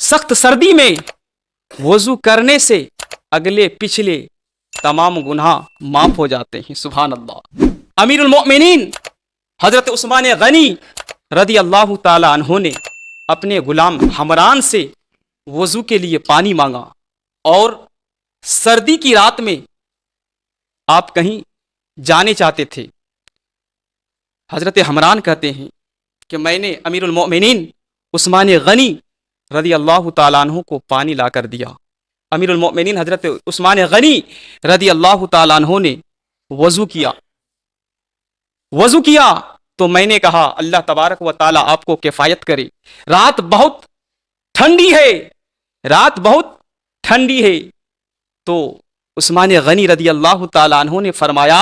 सख्त सर्दी में वजू करने से अगले पिछले तमाम गुनाह माफ हो जाते हैं। सुभान अल्लाह। अमीरुल मोमिनीन हजरत उस्मान गनी रदी अल्लाह ताला अन्हो ने अपने गुलाम हमरान से वजू के लिए पानी मांगा, और सर्दी की रात में आप कहीं जाने चाहते थे। हजरत हमरान कहते हैं कि मैंने अमीरुल मोमिनीन उस्मान गनी रदी अल्लाह ताला अन्हु को पानी ला कर दिया। अमीरुल मोमिनीन हजरत उस्मान गनी रदी अल्लाह ताला अन्हु ने वजू किया तो मैंने कहा अल्लाह तबारक व ताला आपको किफायत करे। रात बहुत ठंडी है। तो उस्मान गनी रदी अल्लाह ताला अन्हु ने फरमाया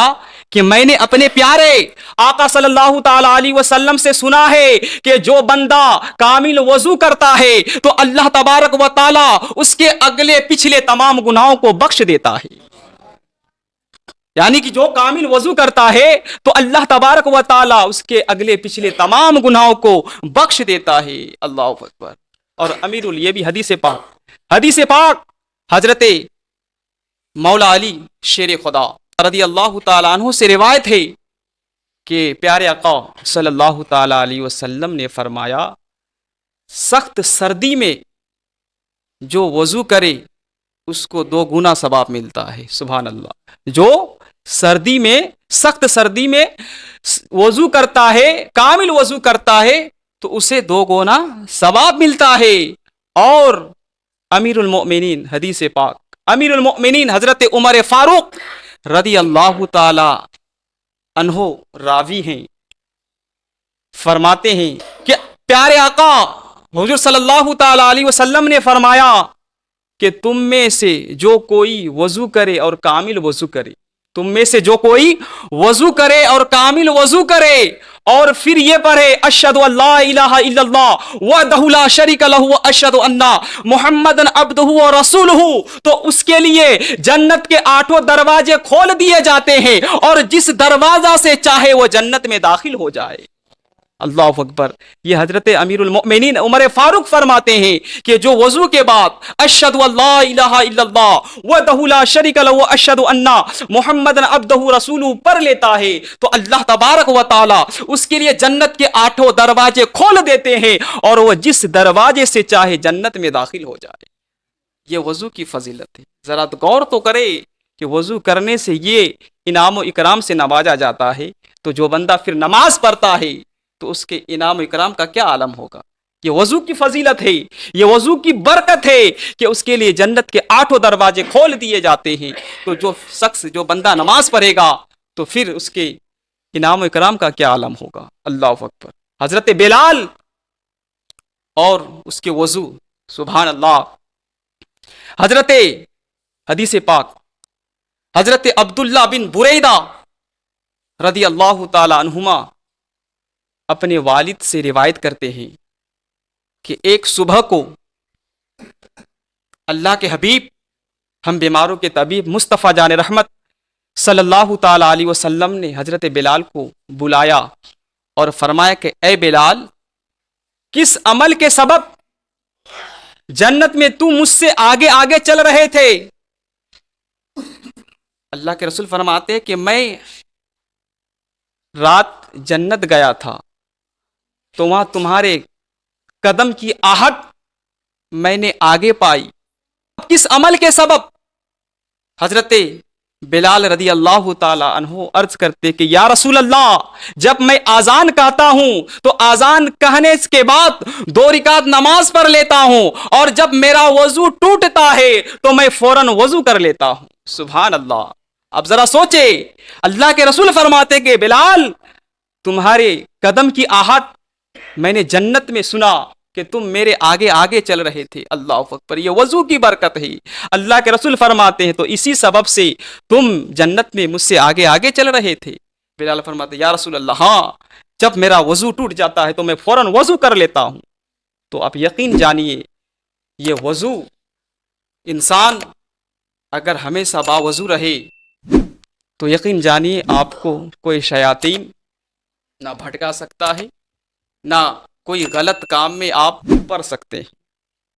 कि मैंने अपने प्यारे आका सल्लल्लाहु ताला अलैहि वसल्लम से सुना है कि जो बंदा कामिल वजू करता है तो अल्लाह तबारक व ताला उसके अगले पिछले तमाम गुनाहों को बख्श देता है। यानी कि जो कामिल वजू करता है तो अल्लाह तबारक व ताला उसके अगले पिछले तमाम गुनाहों को बख्श देता है। अल्लाहु अकबर। और अमीरुल, ये भी हदीस पाक हजरत मौला अली शेर खुदा रदी अल्लाह ताला अन्हु से रिवायत है कि प्यारे आका सल्लल्लाहु ताला अलैहि वसल्लम ने फरमाया, सख्त सर्दी में जो वजू करे उसको 2 गुना सवाब मिलता है। सुभान अल्लाह। जो सख्त सर्दी में वजू करता है, कामिल वजू करता है तो उसे 2 गुना सवाब मिलता है। और अमीरुल मोमिनीन हदीस पाक अमीरुल मोमिनीन हजरत उमर फारूक रदी अल्लाह ताला अन्हो रावी हैं, फरमाते हैं कि प्यारे आका हुजूर सल्लल्लाहु ताला अलैहि वसल्लम ने फरमाया कि तुम में से जो कोई वजू करे और कामिल वजू करे, तुम में से जो कोई वजू करे और कामिल वजू करे और फिर ये पढ़े अशहदु अल्ला इलाहा इल्लल्लाह वहदहु ला शरीका लहु व अशहदु अन्ना मुहम्मदन अब्दुहु व रसूलुहु, तो उसके लिए जन्नत के 8 दरवाजे खोल दिए जाते हैं और जिस दरवाजा से चाहे वो जन्नत में दाखिल हो जाए। अल्लाह अकबर। ये हजरत अमीरुल मोमिनीन उमर फारूक फरमाते हैं कि जो वजू के बाद अशहदु अल्ला इलाहा इल्लल्लाह वहदहु ला शरीका लहु व अशहदु अन्ना मुहम्मदन अब्दुहु रसूलुहु पढ़ लेता है तो अल्लाह तबारक व ताला उसके लिए जन्नत के 8 दरवाजे खोल देते हैं और वह जिस दरवाजे से चाहे जन्नत में दाखिल हो जाए। ये वजू की फजीलत है। जरा गौर तो करे कि वजू करने से ये इनाम व इकराम से नवाजा जाता है, तो जो बंदा फिर नमाज पढ़ता है तो उसके इनाम इकराम का क्या आलम होगा। ये वजू की फजीलत है, ये वजू की बरकत है कि उसके लिए जन्नत के 8 दरवाजे खोल दिए जाते हैं। तो जो बंदा नमाज पढ़ेगा तो फिर उसके इनाम इकराम का क्या आलम होगा। अल्लाह अकबर। हजरत बिलाल और उसके वजू, सुभान अल्लाह। हजरत हदीस पाक हजरत अब्दुल्ला बिन बुरैदा रदी अल्लाह ताला अन्हुमा अपने वालिद से रिवायत करते हैं कि एक सुबह को अल्लाह के हबीब, हम बीमारों के तबीब मुस्तफ़ा जान रहमत सल्लल्लाहु ताला अलैहि वसल्लम ने हजरत बिलाल को बुलाया और फरमाया कि ए बिलाल, किस अमल के सबब जन्नत में तू मुझसे आगे आगे चल रहे थे। अल्लाह के रसूल फरमाते हैं कि मैं रात जन्नत गया था तो वहां तुम्हारे कदम की आहट मैंने आगे पाई। किस अमल के सबब? हजरत बिलाल रदी अल्लाह ताला अन्हु अर्ज करते कि या रसूल अल्लाह, जब मैं आजान कहता हूं तो आजान कहने के बाद 2 रिकात नमाज पढ़ लेता हूं और जब मेरा वजू टूटता है तो मैं फौरन वजू कर लेता हूं। सुभान अल्लाह। अब जरा सोचे, अल्लाह के रसूल फरमाते कि बिलाल, तुम्हारे कदम की आहट मैंने जन्नत में सुना कि तुम मेरे आगे आगे चल रहे थे। अल्लाह अकबर। ये वजू की बरकत है। अल्लाह के रसूल फरमाते हैं तो इसी सबब से तुम जन्नत में मुझसे आगे आगे चल रहे थे। बिलाल फरमाते या रसूल अल्लाह, हाँ, जब मेरा वजू टूट जाता है तो मैं फौरन वजू कर लेता हूं। तो आप यकीन जानिए, ये वजू इंसान अगर हमेशा बावजू रहे तो यकीन जानिए आपको कोई शयातीन ना भटका सकता है, ना कोई गलत काम में आप पड़ सकते हैं।